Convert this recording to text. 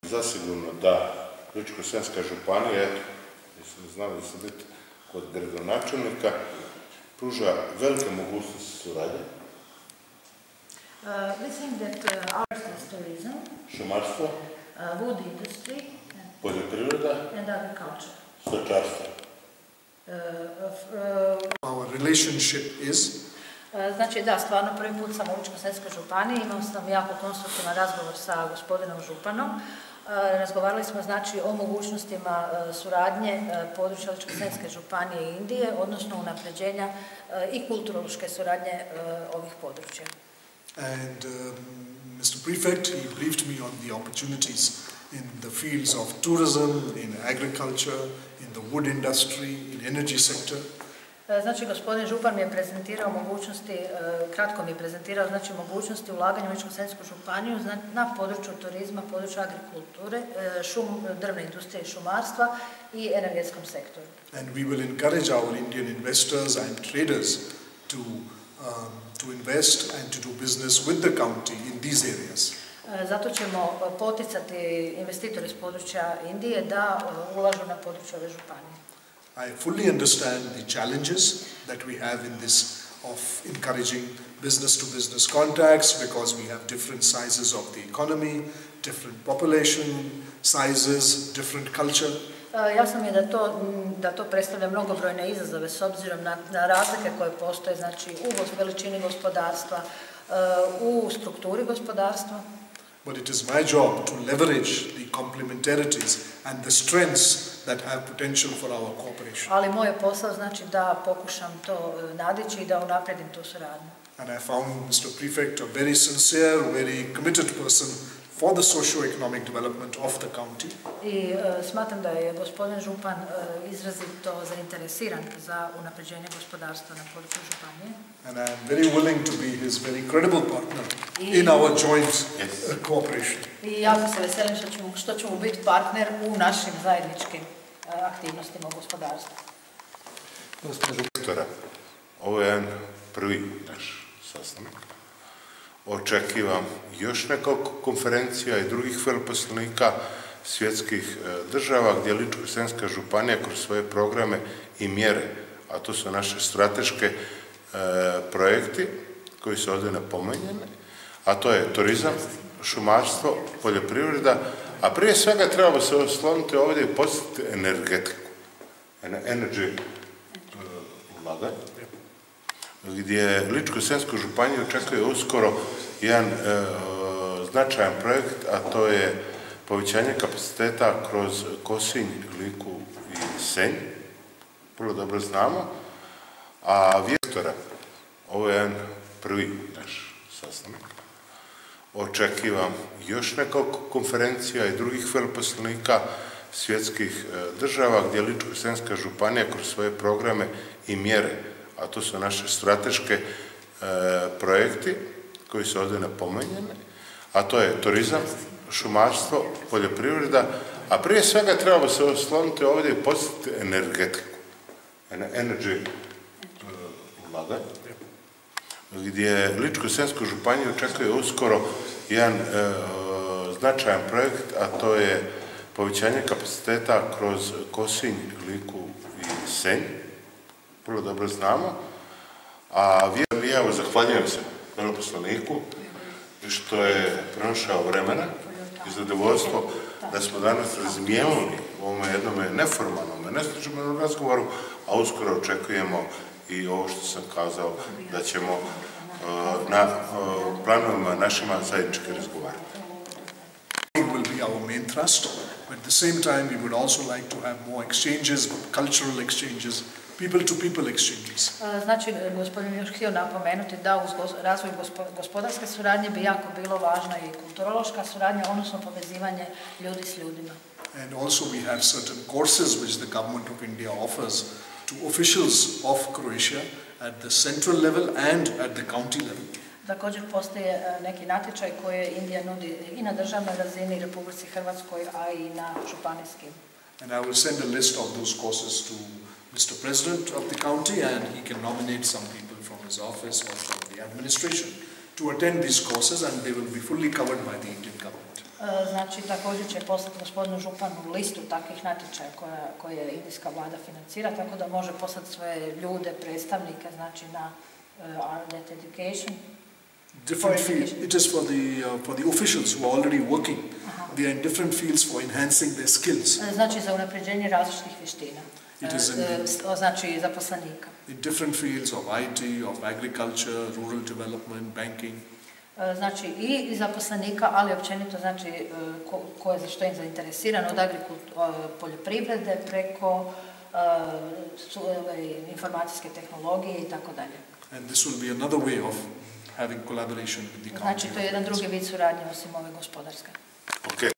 Zasigurno da Ličko-senjska županija, mislim, znali da sam biti kod gradonačelnika, pruža velike mogućnosti suradnje. We think that art is tourism, Šumarstvo, wood industry, poljoprivreda, and agriculture. stočarstvo. Our relationship is Znači da, stvarno prvi put sam u Ličko-senjskoj županiji, imao sam jako konstruktivan razgovor sa gospodinom županom. Razgovarali smo znači o mogućnostima suradnje područja Ličko-senjske županije i Indije, odnosno unapređenja i kulturološke suradnje ovih područja. and Mr. Prefect, he briefed me on the opportunities in the fields of tourism, in agriculture, in the wood industry, in energy sector. Znači, gospodin župan mi je prezentirao mogućnosti, kratko mi je prezentirao, znači mogućnosti ulaganja u Ličko-senjsku županiju na području turizma, području agrikulture, drvne industrije i šumarstva i energetskom sektoru. And we will encourage our Indian investors and traders to invest and to do business with the county in these areas. Zato ćemo poticati investitore iz područja Indije da ulažu na području ove županije. I fully understand the challenges that we have in this of encouraging business-to-business contacts because we have different sizes of the economy, different population sizes, different culture. Jasno mi je da to predstavlja mnogobrojne izazove s obzirom na razlike koje postoje, znači u veličini gospodarstva, u strukturi gospodarstva. But it is my job to leverage the complementarities and the strengths that have potential for our cooperation. Ali moj je posao znači da pokušam to nadići i da unaprijedim tu suradnju. And I found Mr. Prefect a very sincere, very committed person for the socio-economic development of the county. I smatram da je gospodin župan izrazito zainteresiran za unapređenje gospodarstva na području županije. And I am very willing to be his very credible partner in our joint cooperation. I jako se veselim što ćemo biti partner u našim zajedničkim aktivnostima u gospodarstvu. Ovo je jedan prvi naš sastanak. Očekivam još nekoliko konferencija i drugih veleposlanika svjetskih država gdje Ličko-senjska županija kroz svoje programe i mjere, a to su naše strateške projekti koji su ovdje napomenjeni, a to je turizam, šumarstvo, poljoprivreda, a prije svega treba se osloniti ovdje i posjetiti energetiku, energy ulaganje, gdje Ličko-senjsku županiju očekuje uskoro jedan značajan projekt, a to je povećanje kapaciteta kroz Kosinj, Liku i Senj. Vrlo dobro znamo. A vjektora, ovo je jedan prvi naš sastanak. Očekivam još nekoliko konferencija i drugih veleposlanika svjetskih država gdje Ličko-senjska županija kroz svoje programe i mjere, a to su naše strateške projekti koji su ovdje napomenjeni, a to je turizam, šumarstvo, poljoprivreda, a prije svega treba se osloniti ovdje i posjetiti energetiku, energy ulaganje, gdje Ličko-senjsku županiju očekuje uskoro jedan značajan projekt, a to je povećanje kapaciteta kroz Kosinj, Liku i Senj. Vrlo dobro znamo. A evo, zahvaljujem se veleposlaniku što je pronašao vremena i zadovoljstvo da smo danas razmijenili u ovom jednom neformalnom, nestručnom razgovoru, a uskoro očekujemo i ovo što sam kazao da ćemo na planovima našima zajednički razgovarati. Will be our main thrust, but at the same time we would also like to have more exchanges, cultural exchanges, people-to-people exchanges. Znači, gospodin još htio napomenuti da uz razvoj gospodarske suradnje bi jako bilo važna i kulturološka suradnja, odnosno povezivanje ljudi s ljudima. And also we have certain courses which the government of India offers to officials of Croatia at the central level and at the county level. Također postoje neki natječaj koje Indija nudi i na državnoj razini, Republici Hrvatskoj, a i na županijskim. And I will send a list of those courses to Mr. President of the county, and he can nominate some people from his office or from the administration to attend these courses, and they will be fully covered by the Indian government. Znači, također će poslati gospodinu županu listu takvih natječaja koje indijska vlada financira, tako da može poslati svoje ljude, predstavnike, znači na Art Education. Different fields. It is for the officials who are already working. They are in different fields for enhancing their skills. Znači, za unapređenje različitih vještina. Znači, zaposlenika. In different fields of IT, of agriculture, rural development, banking. Znači i zaposlenika, ali općenito znači ko je za što je zainteresiran, od poljoprivrede preko informacijske tehnologije i tako dalje. And this will be another way of having collaboration with the Znači to je jedan drugi vid suradnje osim ove gospodarske.